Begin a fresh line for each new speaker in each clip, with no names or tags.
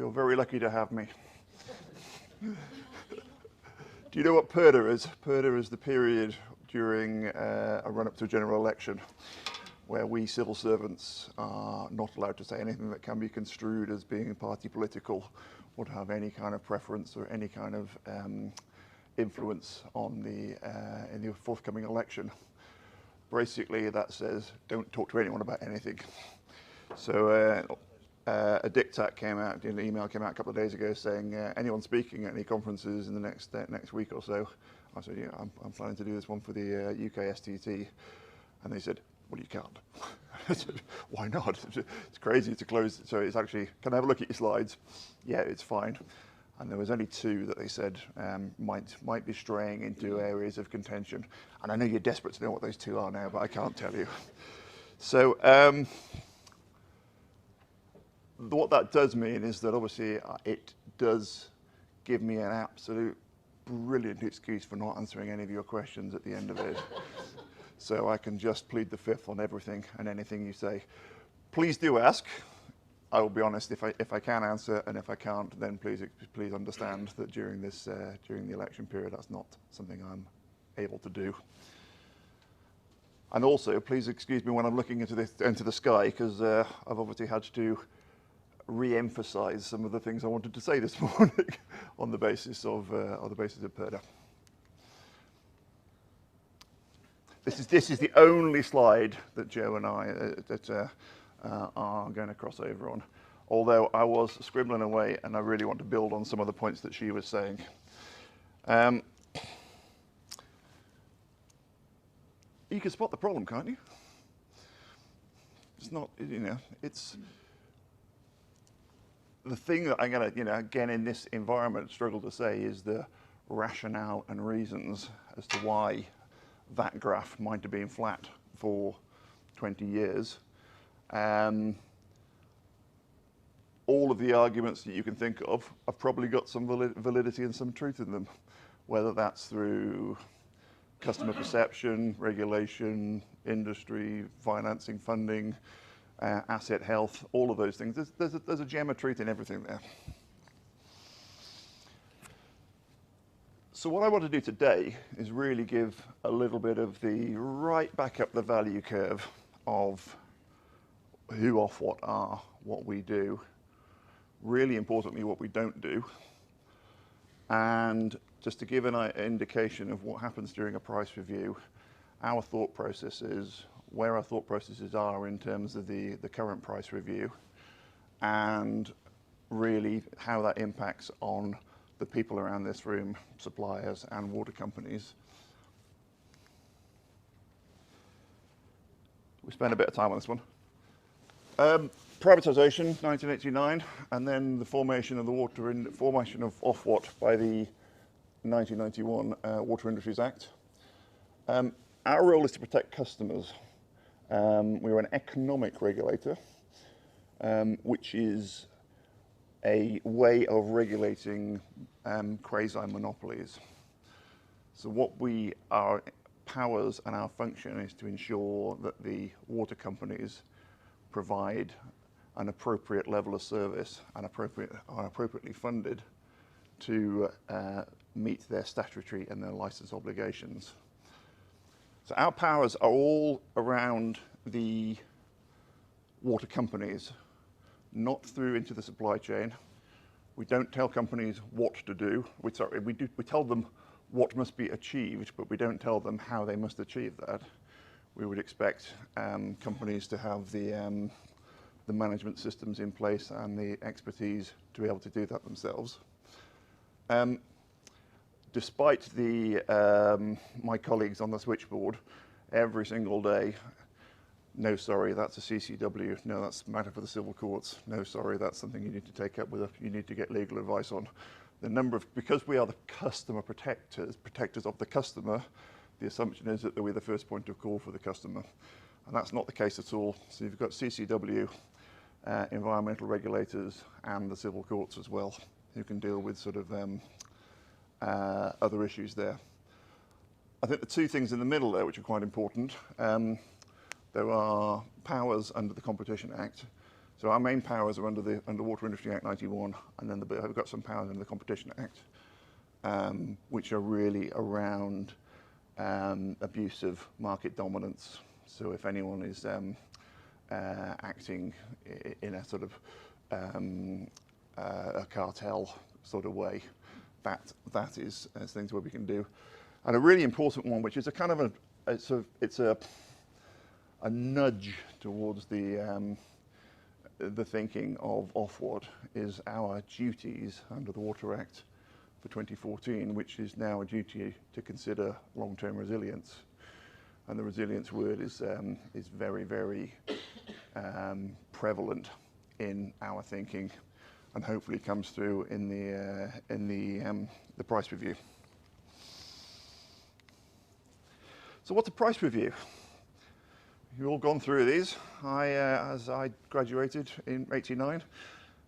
You're very lucky to have me. Do you know what PERDA is? PERDA is the period during a run-up to a general election where we civil servants are not allowed to say anything that can be construed as being party political or to have any kind of preference or any kind of influence on in the forthcoming election. Basically, that says don't talk to anyone about anything. So a diktat came out, an email came out a couple of days ago saying anyone speaking at any conferences in the next week or so. I said, yeah, I'm planning to do this one for the UK STT, and they said, well, you can't. I said, why not? It's crazy to close. So it's actually, can I have a look at your slides? Yeah, it's fine. And there was only two that they said might be straying into areas of contention. And I know you're desperate to know what those two are now, but I can't tell you. So what that does mean is that obviously it does give me an absolute brilliant excuse for not answering any of your questions at the end of it. So I can just plead the fifth on everything and anything you say. Please do ask. I will be honest, if I can answer, and if I can't, then please understand that during the election period, that's not something I'm able to do. And also, please excuse me when I'm looking into the sky, because I've obviously had to re-emphasize some of the things I wanted to say this morning on the basis of PERDA. This is the only slide that Joe and I are going to cross over on, although I was scribbling away and I really want to build on some of the points that she was saying. You can spot the problem, can't you? It's not, it's the thing that I'm going to, again, in this environment, struggle to say is the rationale and reasons as to why that graph might have been flat for 20 years. All of the arguments that you can think of have probably got some validity and some truth in them, whether that's through customer perception, regulation, industry, financing, funding, asset health, all of those things. There's a gem of truth in everything there. So what I want to do today is really give a little bit of the right back up the value curve of who, off, what are, what we do, really importantly what we don't do, and just to give an indication of what happens during a price review, our thought processes, where our thought processes are in terms of the current price review, and really how that impacts on the people around this room, suppliers and water companies. We spent a bit of time on this one. Privatisation, 1989, and then the formation of Ofwat by the 1991 Water Industries Act. Our role is to protect customers. We're an economic regulator, which is a way of regulating quasi-monopolies. So what our powers and our function is to ensure that the water companies provide an appropriate level of service and are appropriately funded to meet their statutory and their license obligations. So our powers are all around the water companies, not through into the supply chain. We don't tell companies what to do. We tell them what must be achieved, but we don't tell them how they must achieve that. We would expect companies to have the management systems in place and the expertise to be able to do that themselves. Despite my colleagues on the switchboard, every single day, no, sorry, that's a CCW. No, that's a matter for the civil courts. No, sorry, that's something you need to take up you need to get legal advice on. Because we are the customer protectors of the customer, the assumption is that we're the first point of call for the customer. And that's not the case at all. So you've got CCW, environmental regulators, and the civil courts as well, who can deal with sort of other issues there. I think the two things in the middle there, which are quite important, there are powers under the Competition Act. So our main powers are under the Water Industry Act 91, and then we've got some powers under the Competition Act, which are really around abuse of market dominance. So if anyone is acting in a sort of a cartel sort of way, that is things where we can do. And a really important one, which is a kind of it's a nudge towards the thinking of Ofwat, is our duties under the Water Act for 2014, which is now a duty to consider long-term resilience. And the resilience word is very, very prevalent in our thinking, and hopefully comes through in the price review. So what's a price review? You've all gone through these. As I graduated in '89,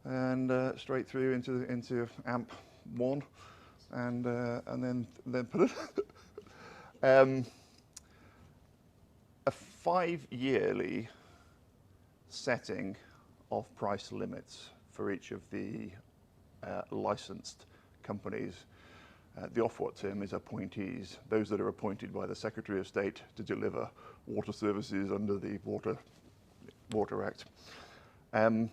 and straight through into AMP 1, and then put it. A 5-yearly setting of price limits for each of the licensed companies. The Ofwat term is appointees, those that are appointed by the Secretary of State to deliver water services under the Water Act. And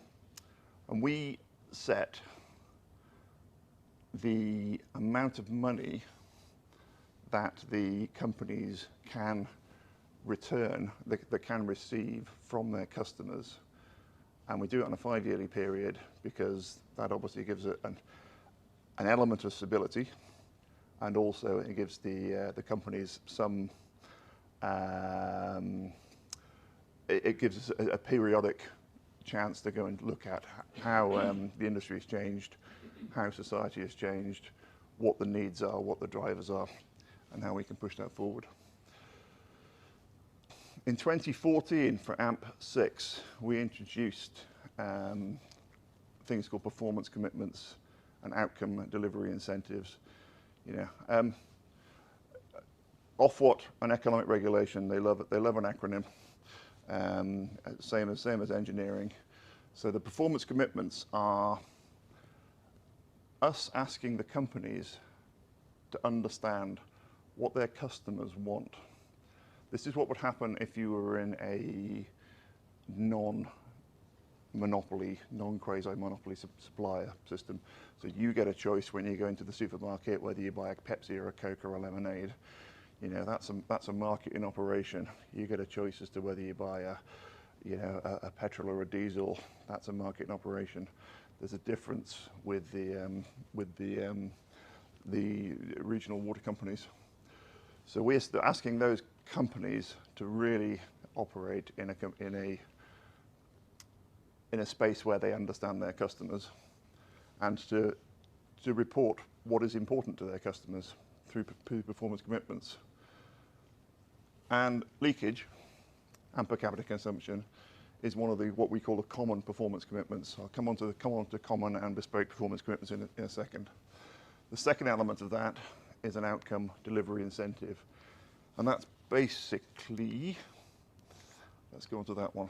we set the amount of money that the companies can return, that can receive from their customers. And we do it on a 5-yearly period because that obviously gives it an element of stability, and also it gives the companies some, it gives us a periodic chance to go and look at how the industry has changed, how society has changed, what the needs are, what the drivers are, and how we can push that forward. In 2014, for AMP 6, we introduced things called performance commitments and outcome delivery incentives. Ofwat and economic regulation, they love it. They love an acronym. Same as engineering. So the performance commitments are us asking the companies to understand what their customers want. This is what would happen if you were in a non-monopoly, non-quasi-monopoly supplier system. So you get a choice when you go into the supermarket whether you buy a Pepsi or a Coke or a lemonade. That's a market in operation. You get a choice as to whether you buy a petrol or a diesel. That's a market in operation. There's a difference with the regional water companies. So we're asking those companies to really operate in a space where they understand their customers, and to report what is important to their customers through performance commitments. And leakage and per capita consumption is one of what we call the common performance commitments. I'll come on to common and bespoke performance commitments in a second. The second element of that is an outcome delivery incentive, and that's basically, let's go on to that one.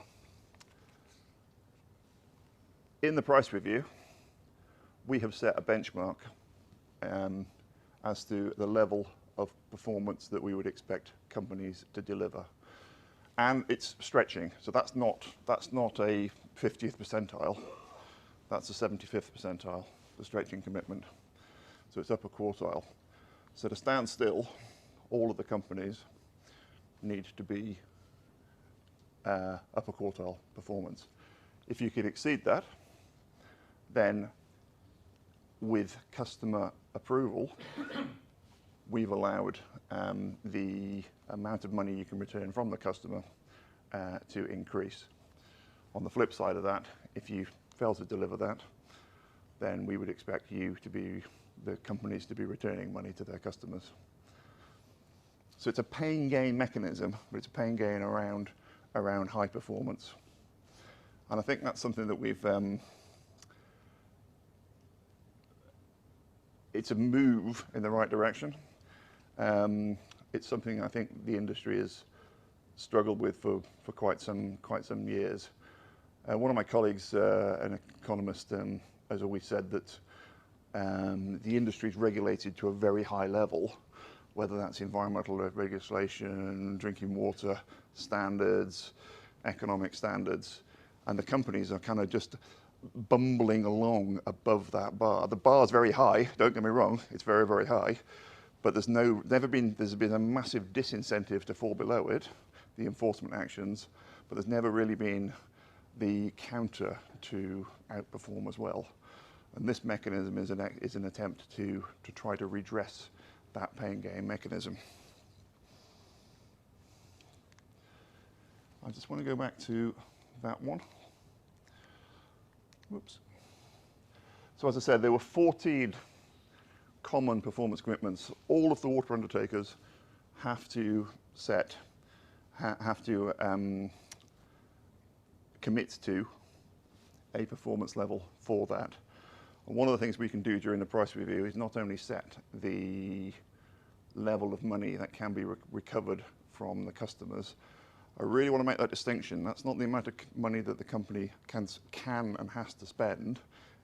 In the price review, we have set a benchmark as to the level of performance that we would expect companies to deliver. And it's stretching, so that's not a 50th percentile, that's a 75th percentile, the stretching commitment. So it's upper quartile. So to stand still, all of the companies need to be upper quartile performance. If you could exceed that, then with customer approval, we've allowed the amount of money you can return from the customer to increase. On the flip side of that, if you fail to deliver that, then we would expect the companies to be returning money to their customers. So it's a pain gain mechanism, but it's a pain gain around high performance. And I think that's something that we've, it's a move in the right direction. It's something I think the industry has struggled with for quite some years. One of my colleagues, an economist, has always said that the industry is regulated to a very high level, whether that's environmental regulation, drinking water standards, economic standards, and the companies are kind of just bumbling along above that bar. The bar is very high, don't get me wrong, it's very, very high, but there's been a massive disincentive to fall below it, the enforcement actions, but there's never really been the counter to outperform as well. And this mechanism is an attempt to try to redress that pain gain mechanism. I just want to go back to that one. Whoops. So as I said, there were 14 common performance commitments. All of the water undertakers have to commit to a performance level for that. And one of the things we can do during the price review is not only set the level of money that can be recovered from the customers. I really want to make that distinction. That's not the amount of money that the company can and has to spend.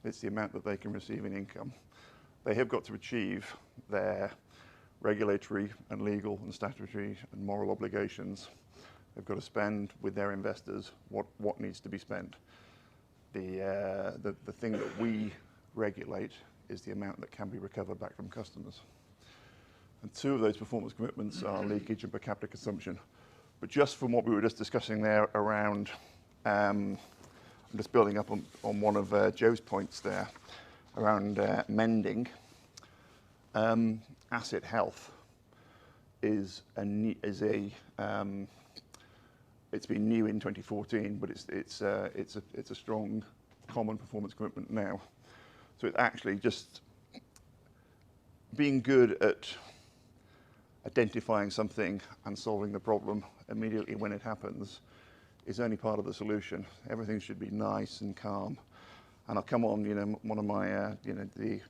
It's the amount that they can receive in income. They have got to achieve their regulatory and legal and statutory and moral obligations. They've got to spend with their investors what needs to be spent. The thing that we regulate is the amount that can be recovered back from customers. And two of those performance commitments are leakage and per capita consumption. But just from what we were just discussing there around, I'm just building up on one of Joe's points there, around mending. Asset health it's been new in 2014, but it's a strong common performance commitment now. So it's actually just being good at identifying something and solving the problem immediately when it happens is only part of the solution. Everything should be nice and calm. And I'll come on, one of my, the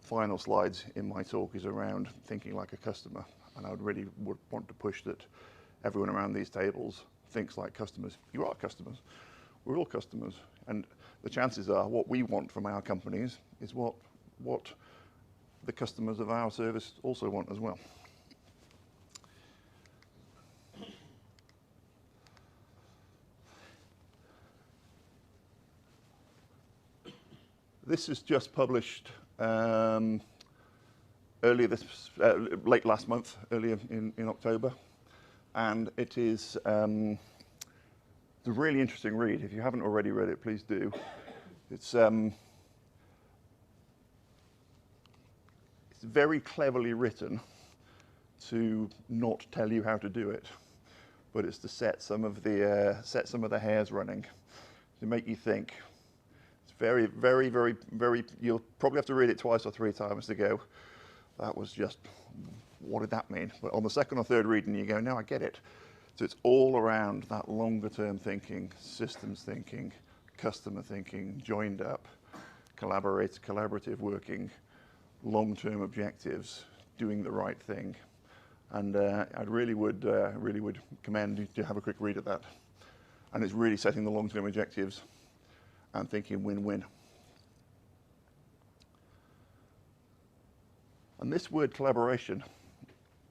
final slides in my talk is around thinking like a customer. And I would want to push that everyone around these tables thinks like customers. You are customers. We're all customers. And the chances are what we want from our companies is what the customers of our service also want as well. This is just published late last month, earlier in October, and it is a really interesting read. If you haven't already read it, please do. It's very cleverly written to not tell you how to do it, but it's to set some of the hairs running, to make you think. It's very, very, very, very. You'll probably have to read it twice or three times to go, that was just, what did that mean? But on the second or third reading, you go, no, I get it. So it's all around that longer term thinking, systems thinking, customer thinking, joined up, collaborative working, long-term objectives, doing the right thing. And I really would commend you to have a quick read of that. And it's really setting the long-term objectives and thinking win-win. And this word collaboration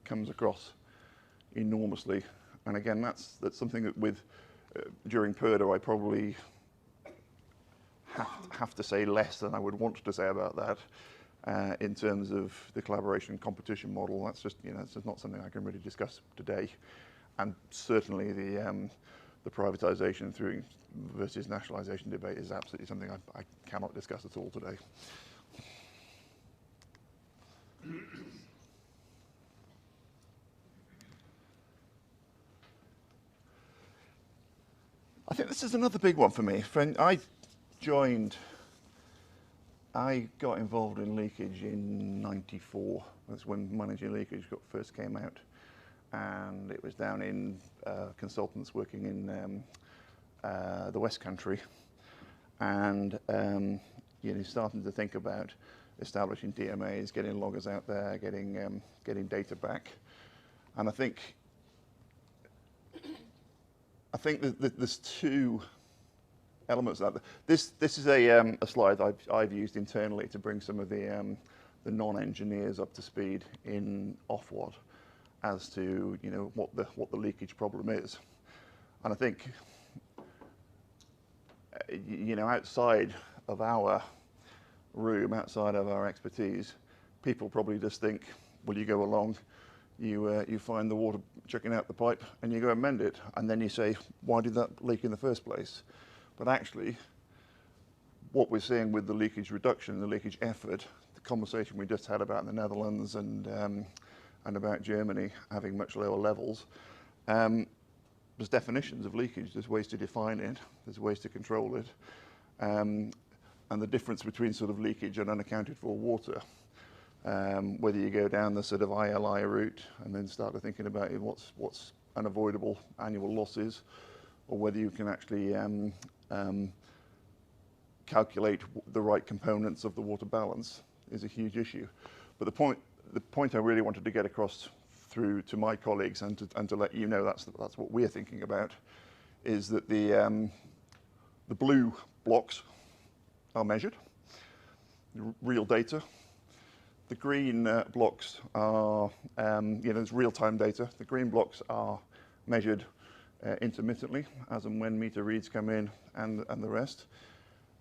comes across enormously. And again, that's something that during Purdo I probably have to say less than I would want to say about that. In terms of the collaboration competition model, that's just it's just not something I can really discuss today, and certainly the privatisation through versus nationalisation debate is absolutely something I cannot discuss at all today. I think this is another big one for me. I got involved in leakage in '94. That's when managing leakage first came out, and it was down in consultants working in the West Country, and starting to think about establishing DMAs, getting loggers out there, getting data back, and I think that there's two elements of that. This is a slide I've used internally to bring some of the non-engineers up to speed in Ofwat as to what the leakage problem is, and I think outside of our room, outside of our expertise, people probably just think, well, you go along, you find the water chucking out the pipe, and you go and mend it, and then you say, why did that leak in the first place? But actually, what we're seeing with the leakage reduction, the leakage effort, the conversation we just had about the Netherlands and about Germany having much lower levels, there's definitions of leakage. There's ways to define it. There's ways to control it, and the difference between sort of leakage and unaccounted for water. Whether you go down the sort of ILI route and then start thinking about what's unavoidable annual losses, or whether you can actually calculate the right components of the water balance, is a huge issue. But the point I really wanted to get across through to my colleagues and to let you know that's what we're thinking about, is that the blue blocks are measured, real data. The green blocks are, there's real-time data. The green blocks are measured intermittently, as and when meter reads come in, and the rest.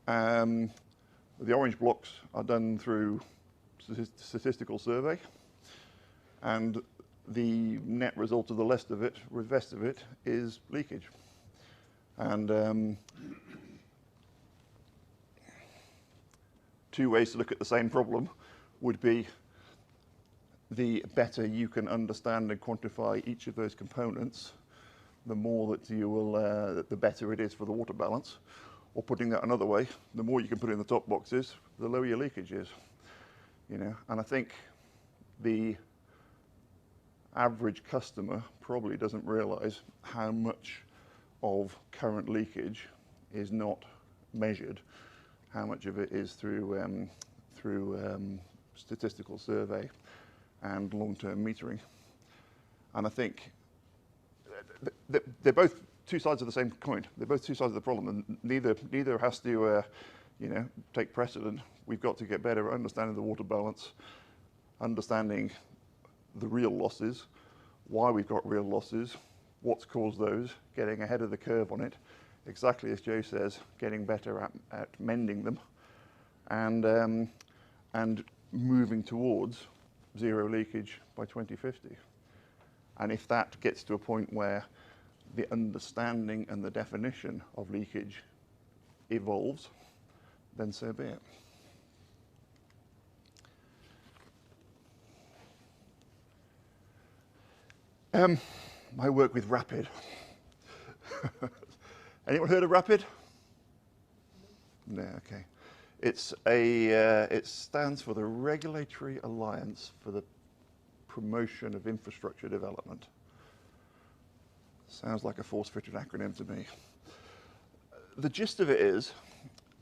The orange blocks are done through statistical survey, and the net result of the rest of it is leakage. And two ways to look at the same problem would be, the better you can understand and quantify each of those components, the more that you will, the better it is for the water balance. Or putting that another way, the more you can put in the top boxes, the lower your leakage is. And I think the average customer probably doesn't realize how much of current leakage is not measured, how much of it is through statistical survey and long-term metering. And I think they're both two sides of the same coin. They're both two sides of the problem, and neither has to take precedent. We've got to get better at understanding the water balance, understanding the real losses, why we've got real losses, what's caused those, getting ahead of the curve on it, exactly as Joe says, getting better at mending them, and moving towards zero leakage by 2050. And if that gets to a point where the understanding and the definition of leakage evolves, then so be it. I work with RAPID. Anyone heard of RAPID? No, okay. It stands for the Regulatory Alliance for the Promotion of Infrastructure Development. Sounds like a force-fitted acronym to me. The gist of it is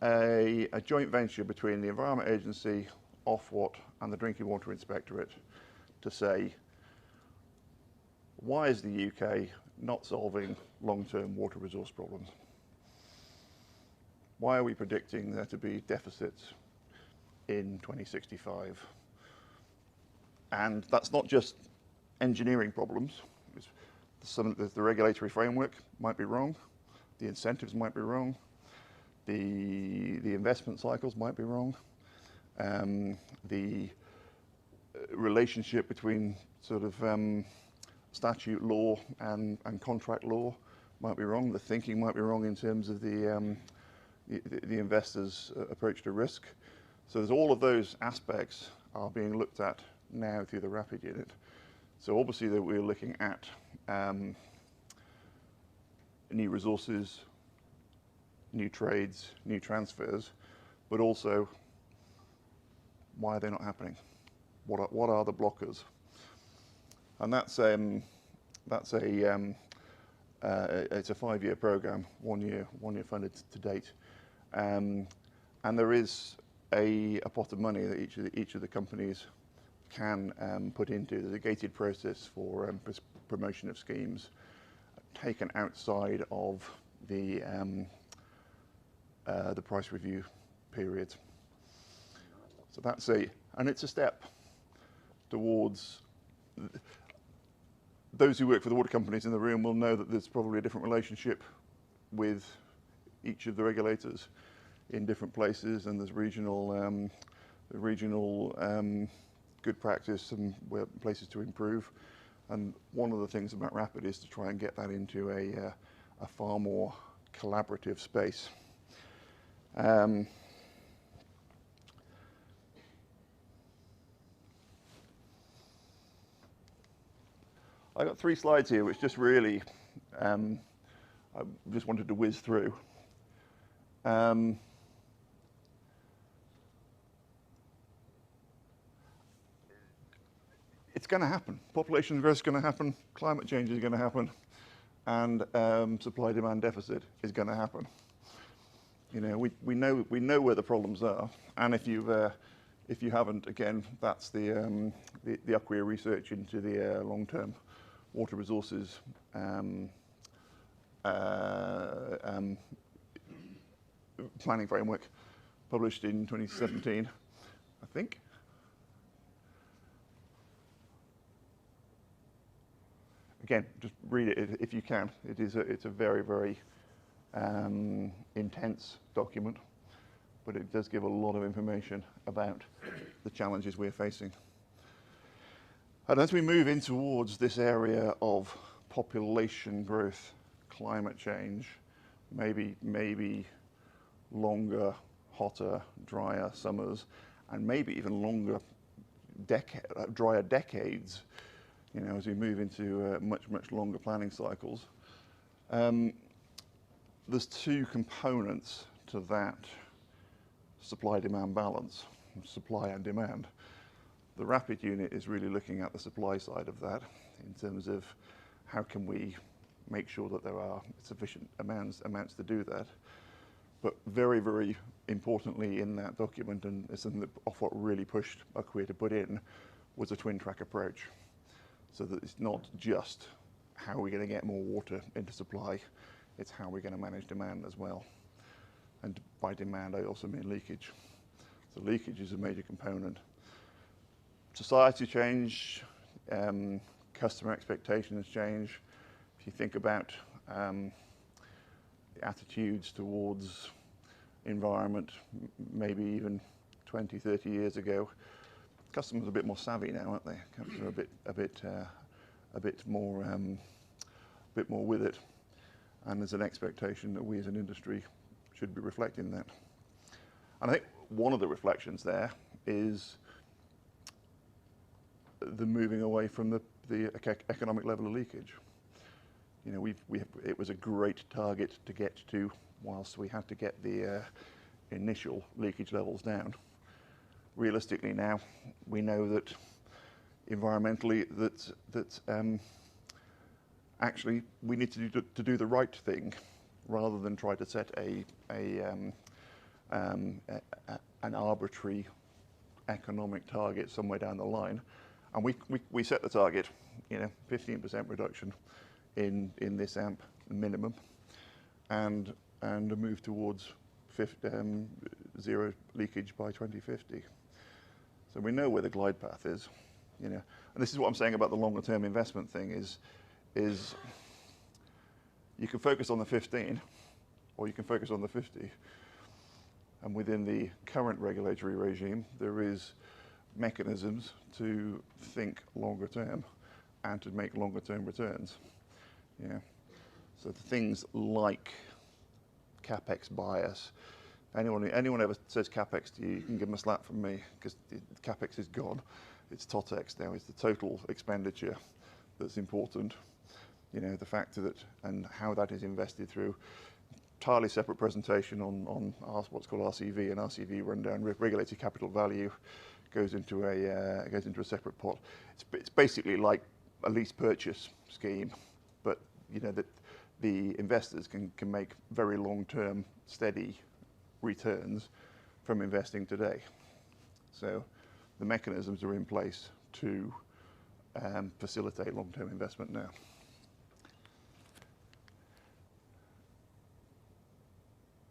a joint venture between the Environment Agency, Ofwat, and the Drinking Water Inspectorate to say, why is the UK not solving long-term water resource problems? Why are we predicting there to be deficits in 2065? And that's not just engineering problems. The regulatory framework might be wrong, the incentives might be wrong, the investment cycles might be wrong, the relationship between sort of statute law and contract law might be wrong, the thinking might be wrong in terms of the investor's approach to risk. So there's all of those aspects are being looked at now through the RAPID unit. So obviously that we're looking at new resources, new trades, new transfers, but also why are they not happening? What are the blockers? And it's a 5-year program, 1 year funded to date, and there is a pot of money that each of the companies can put into. There's a gated process for promotion of schemes taken outside of the the price review periods. So and it's a step towards, those who work for the water companies in the room will know that there's probably a different relationship with each of the regulators in different places, and there's regional good practice and places to improve. And one of the things about Rapid is to try and get that into a far more collaborative space. I got 3 slides here, which just really, I just wanted to whiz through. It's going to happen. Population growth is going to happen. Climate change is going to happen, and supply-demand deficit is going to happen. You know, we know where the problems are, and if you haven't, again, that's the Acquia research into the long-term water resources planning framework, published in 2017, I think. Again, just read it if you can. It's a very, very intense document, but it does give a lot of information about the challenges we're facing. And as we move in towards this area of population growth, climate change, maybe longer, hotter, drier summers, and maybe even longer, drier decades, you know, as we move into much longer planning cycles. There's 2 components to that supply-demand balance, supply and demand. The Rapid unit is really looking at the supply side of that in terms of how can we make sure that there are sufficient amounts to do that. But very, very importantly in that document, and it's something that Ofwat really pushed Acquia to put in, was a twin track approach. So that it's not just how are we going to get more water into supply, it's how we're going to manage demand as well. And by demand, I also mean leakage. So leakage is a major component. Society change, customer expectations change. If you think about the attitudes towards environment, maybe even 20, 30 years ago, customers are a bit more savvy now, aren't they? Customers are a bit more with it, and there's an expectation that we as an industry should be reflecting that. And I think one of the reflections there is the moving away from the economic level of leakage. You know, it was a great target to get to, whilst we had to get the initial leakage levels down. Realistically now, we know that environmentally that actually we need to do the right thing rather than try to set an arbitrary economic target somewhere down the line. And we set the target, you know, 15% reduction in this AMP minimum, and a move towards zero leakage by 2050. So we know where the glide path is, you know. And this is what I'm saying about the longer term investment thing is you can focus on the 15 or you can focus on the 50. And within the current regulatory regime, there is mechanisms to think longer term and to make longer term returns. Yeah. So things like CapEx bias. Anyone ever says CapEx to you, you can give them a slap from me, because CapEx is gone. It's TOTEX now. It's the total expenditure that's important. You know, the fact that and how that is invested through. Entirely separate presentation on what's called RCV, and RCV rundown, regulated capital value, goes into a separate pot. It's basically like a lease purchase scheme, but you know that the investors can make very long-term, steady returns from investing today. So the mechanisms are in place to facilitate long-term investment now.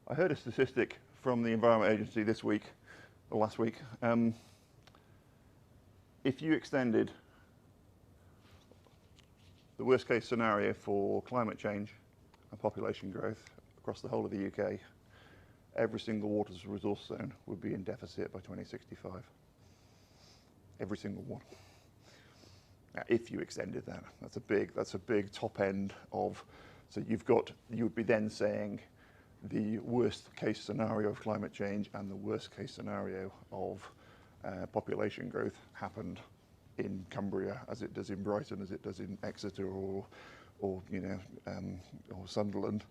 I heard a statistic from the Environment Agency this week, or last week. If you extended the worst case scenario for climate change and population growth across the whole of the UK, every single water resource zone would be in deficit by 2065. Every single one. Now, if you extended that, that's a big top end of. So you would be then saying the worst case scenario of climate change and the worst case scenario of population growth happened in Cumbria, as it does in Brighton, as it does in Exeter, or Sunderland.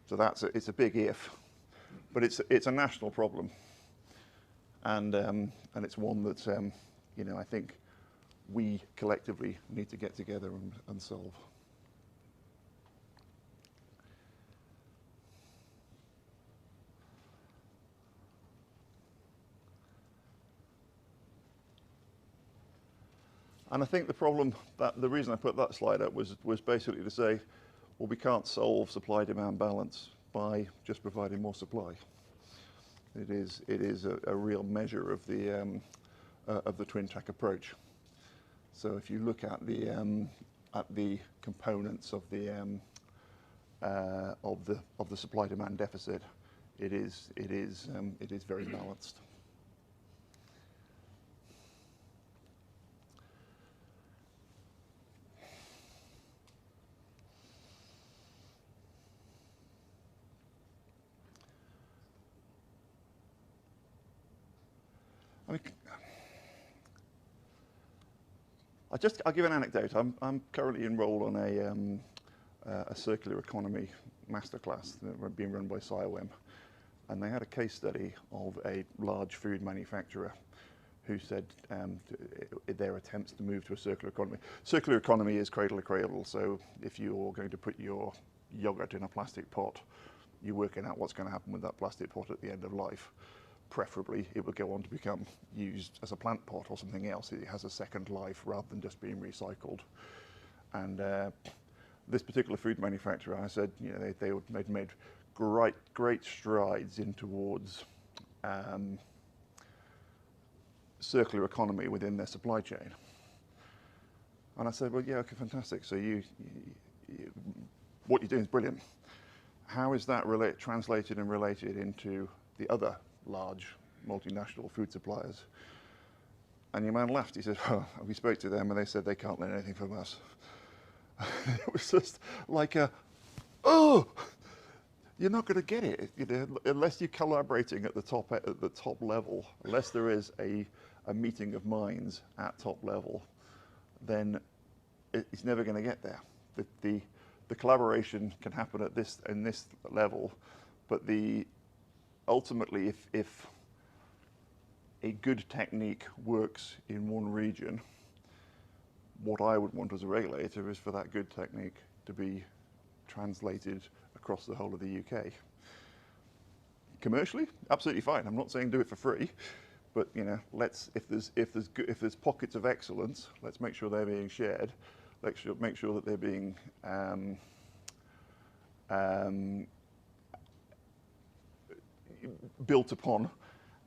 So it's a big if, but it's a national problem, and it's one that I think we collectively need to get together and solve. And I think the reason I put that slide up was basically to say, well, we can't solve supply-demand balance by just providing more supply. It is a real measure of the twin track approach. So if you look at the components of the supply-demand deficit, it is very balanced. I mean, I'll give an anecdote. I'm currently enrolled on a circular economy masterclass being run by SciWem, and they had a case study of a large food manufacturer who said their attempts to move to a circular economy. Circular economy is cradle to cradle, so if you're going to put your yogurt in a plastic pot, you're working out what's going to happen with that plastic pot at the end of life. Preferably, it would go on to become used as a plant pot or something else. It has a second life rather than just being recycled. And this particular food manufacturer, I said, they'd made great strides in towards circular economy within their supply chain. And I said, well, yeah, okay, fantastic. So what you're doing is brilliant. How is that translated and related into the other large multinational food suppliers? And your man laughed. He said, oh, we spoke to them and they said they can't learn anything from us. It was just like you're not going to get it, unless you're collaborating at the top level, unless there is a meeting of minds at top level, then it's never going to get there. The collaboration can happen at this level, but ultimately, if a good technique works in one region, what I would want as a regulator is for that good technique to be translated across the whole of the UK. Commercially, absolutely fine. I'm not saying do it for free, but if there's pockets of excellence, let's make sure they're being shared. Let's make sure that they're being built upon,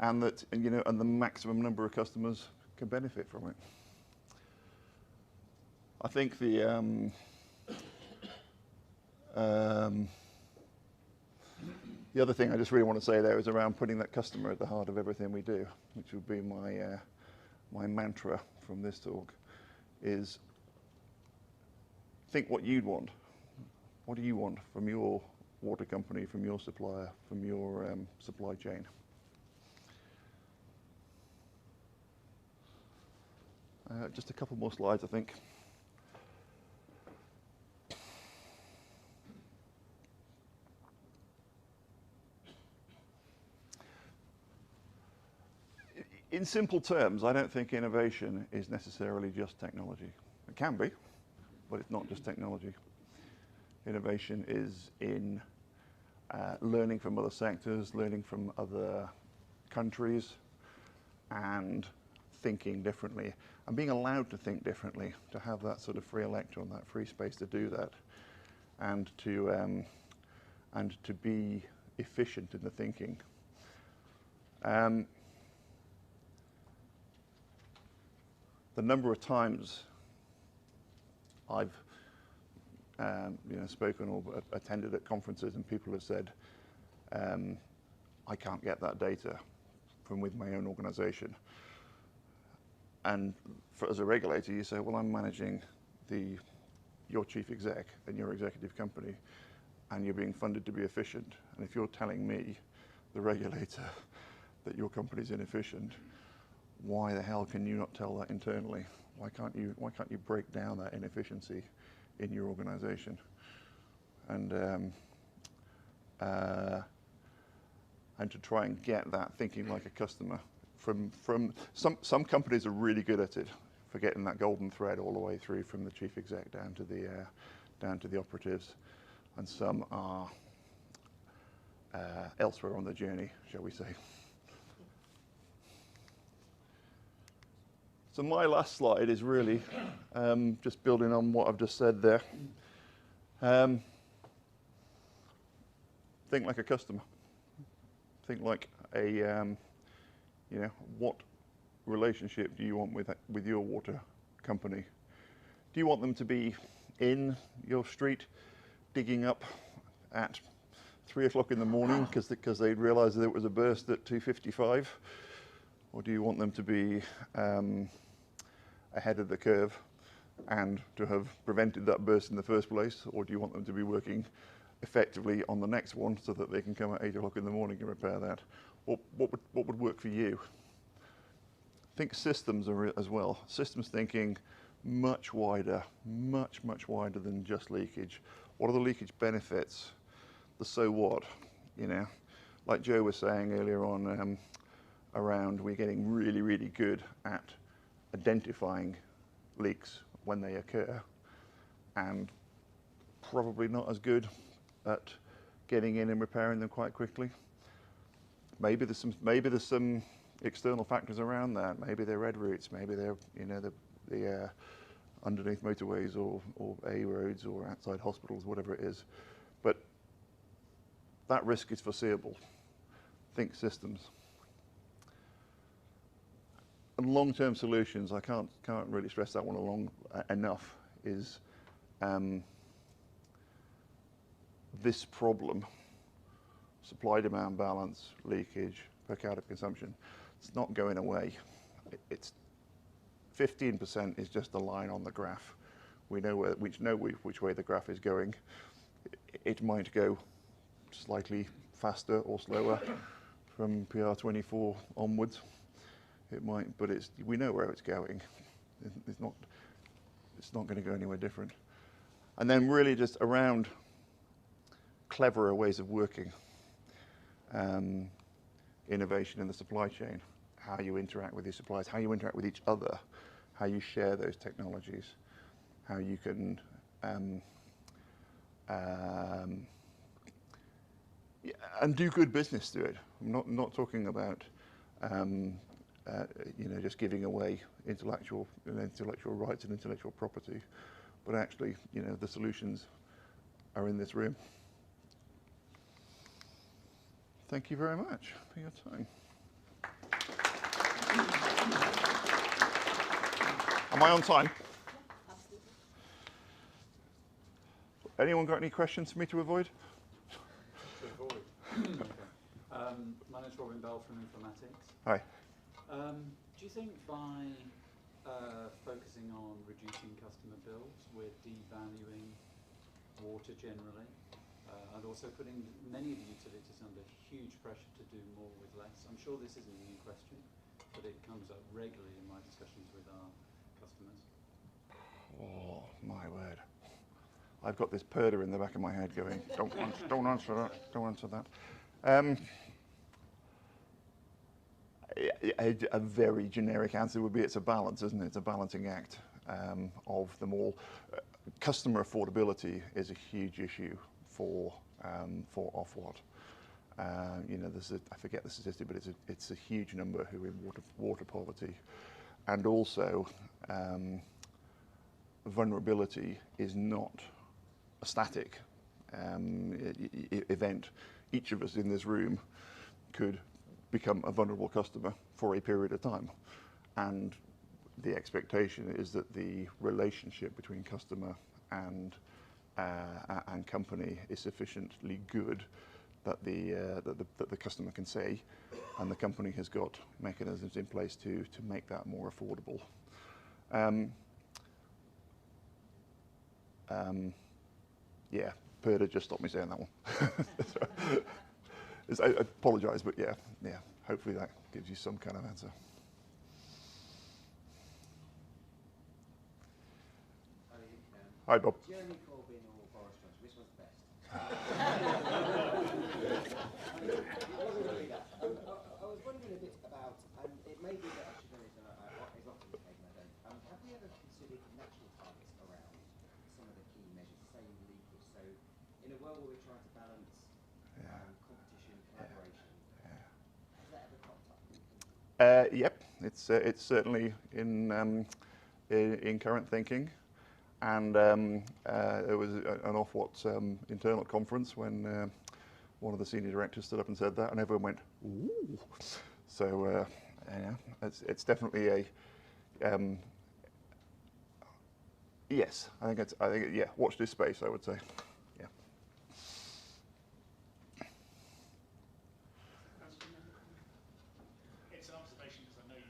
and that and the maximum number of customers can benefit from it. I think the other thing I just really want to say there is around putting that customer at the heart of everything we do, which would be my mantra from this talk, is think what you'd want. What do you want from your water company, from your supplier, from your supply chain? Just a couple more slides, I think. In simple terms, I don't think innovation is necessarily just technology. It can be, but it's not just technology. Innovation is in learning from other sectors, learning from other countries, and thinking differently, and being allowed to think differently, to have that sort of free electron, that free space to do that, and to be efficient in the thinking. The number of times I've spoken or attended at conferences and people have said, I can't get that data from with my own organization. And as a regulator, you say, well, I'm managing your chief exec and your executive company, and you're being funded to be efficient. And if you're telling me, the regulator, that your company's inefficient, why the hell can you not tell that internally? Why can't you break down that inefficiency in your organization? And to try and get that thinking like a customer from some companies are really good at it, for getting that golden thread all the way through from the chief exec down to the operatives, and some are elsewhere on the journey, shall we say. So my last slide is really just building on what I've just said there. Think like a customer. Think like a, what relationship do you want with your water company? Do you want them to be in your street digging up at 3 o'clock in the morning because they'd realised that it was a burst at 2:55? Or do you want them to be ahead of the curve and to have prevented that burst in the first place? Or do you want them to be working effectively on the next one so that they can come at 8 o'clock in the morning and repair that? What would work for you? Think systems as well. Systems thinking much wider, much wider than just leakage. What are the leakage benefits? The so what? Like Joe was saying earlier on, around we're getting really good at identifying leaks when they occur, and probably not as good at getting in and repairing them quite quickly. Maybe there's some external factors around that. Maybe they're red routes. Maybe they're the underneath motorways or A roads or outside hospitals, whatever it is. But that risk is foreseeable. Think systems. And long-term solutions, I can't really stress that one enough, is this problem, supply-demand balance, leakage, per capita consumption, it's not going away. It's 15% is just a line on the graph. We know which way the graph is going. It might go slightly faster or slower from PR24 onwards. It might, but we know where it's going. It's not going to go anywhere different. And then really just around cleverer ways of working, innovation in the supply chain, how you interact with your suppliers, how you interact with each other, how you share those technologies, how you can and do good business through it. I'm not talking about just giving away intellectual rights and intellectual property, but actually, the solutions are in this room. Thank you very much for your time. Am I on time? Anyone got any questions for me to avoid?
My name's Robin Bell from Informatics.
Hi.
Do you think by focusing on reducing customer bills, we're devaluing water generally, and also putting many of the utilities under huge pressure to do more with less? I'm sure this isn't a new question, but it comes up regularly in my discussions with our customers.
Oh, my word. I've got this purder in the back of my head going, don't answer that, don't answer that. A very generic answer would be it's a balance, isn't it? It's a balancing act of them all. Customer affordability is a huge issue for Ofwat. I forget the statistic, but it's a huge number who are in water poverty, and also vulnerability is not a static event. each of us in this room could become a vulnerable customer for a period of time. And the expectation is that the relationship between customer and company is sufficiently good that the customer can say, and the company has got mechanisms in place to make that more affordable. Yeah, Perda just stopped me saying that one. I apologise, but yeah, hopefully that gives you some kind of answer. Hi, Bob.
Jeremy Corbyn or Boris Johnson, which one's best? I was wondering a bit about, and it may be that I should know this, and it's often the case, and I don't. Have we ever considered national targets around some of the key measures, say leakage? So, in a world where we're trying to balance competition, collaboration, has that ever cropped up?
Yep, it's certainly in current thinking. And there was an Ofwat's internal conference when one of the senior directors stood up and said that, and everyone went, "Ooh!" So yeah, it's definitely a yes. I think yeah. Watch this space, I would say. Yeah.
It's an observation because I know you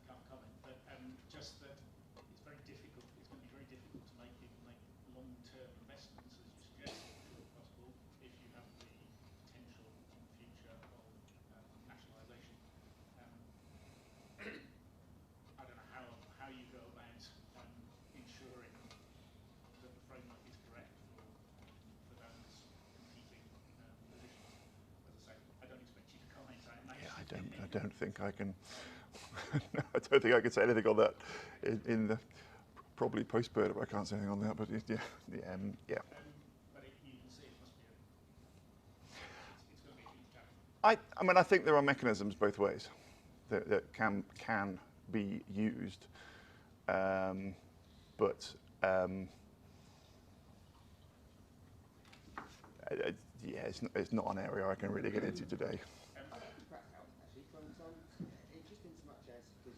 can't comment, but just that it's very difficult. It's going to be very difficult to make people make long-term investments, as you suggest, if possible, if you have the potential in the future of nationalisation. I don't know how you go about ensuring that the framework is correct for those competing positions. As I say, I don't expect you to comment.
Yeah, I don't think I can. I don't think I could say anything on that in the probably post-Perda, but I can't say anything on that. But yeah.
But you can see it must be it's going to be a huge challenge.
I mean, I think there are mechanisms both ways that can be used, but yeah, it's not an area I can really get into today.
Perhaps help, actually, from just in so much as, because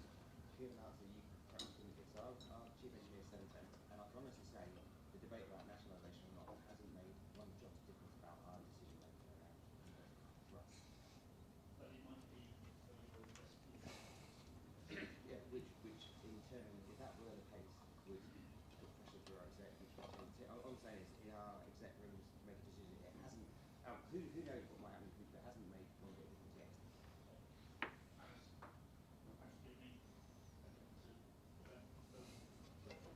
given answer you perhaps couldn't give, so our chief engineer is 710, and I can honestly say the debate about nationalisation or not hasn't made one jot of difference about our decision making around investment for us.
But it might be for your best future.
Yeah, which in turn, if that were the case, would put pressure through our exec, which would change it. All I'm saying is, in our exec rooms, make a decision. It hasn't. Who knows what might happen? But it hasn't made one bit of difference yet.
Absolutely.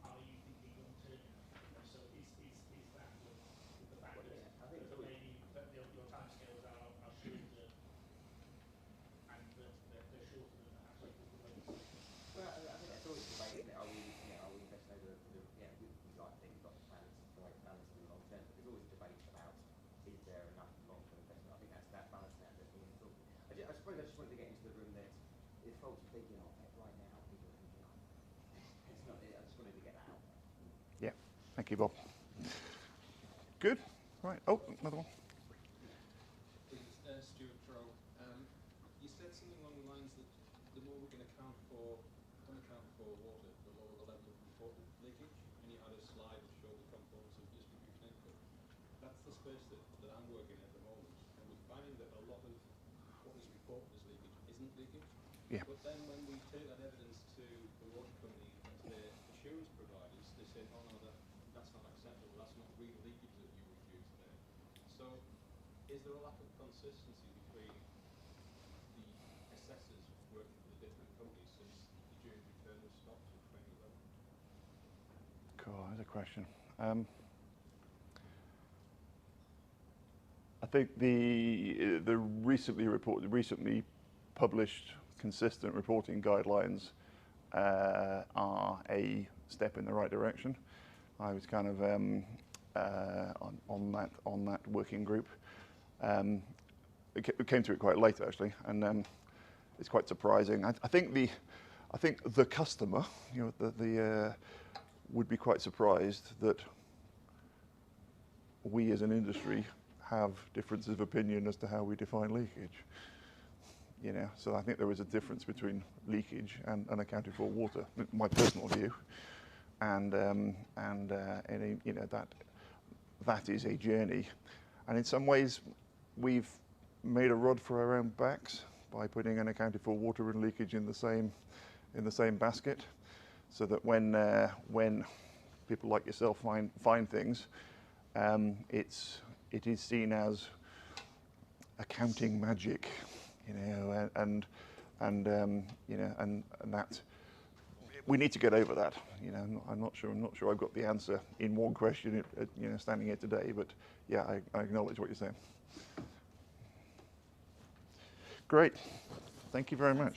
Are you thinking long term enough? So is that the fact that maybe that your timescales are shorter and that they're shorter than perhaps you could wait?
Well, I think that's always the debate, isn't it? Are we investing over we'd like to think we've got the balance, the right balance in the long term, but there's always a debate about is there enough long-term investment. I think that's that balance now that we're talking. I suppose I just wanted to get into the room that if folks are thinking of it right now, people are thinking of it's not. I just wanted to get that out there.
Yeah, thank you, Bob. Good. Right. Oh, another one.
It's Stuart Troll. You said something along the lines that the more we can account for water, the lower the level of leakage. And you had a slide that showed the components of distribution input. That's the space that I'm working in at the moment, and we're finding that a lot of what is reported as leakage isn't leakage.
Yeah.
But then when we take that evidence to the water company and to their assurance providers, they say, oh no, that's not acceptable, that's not real leakage that you reduced there. So is there a lack of consistency between the assessors working for the different companies since the jury return was stopped in 2011?
Cool. There's a question. I think the recently published consistent reporting guidelines are a step in the right direction. I was kind of on that working group. It came to it quite late actually, and it's quite surprising. I think the customer, would be quite surprised that we as an industry have differences of opinion as to how we define leakage. You know, so I think there is a difference between leakage and unaccounted for water, my personal view, and you know, that is a journey, and in some ways we've made a rod for our own backs by putting unaccounted for water and leakage in the same basket, so that when people like yourself find things, it is seen as accounting magic, you know, and you know, and that we need to get over that. You know, I'm not sure I've got the answer in one question, you know, standing here today, but yeah, I acknowledge what you're saying. Great, thank you very much.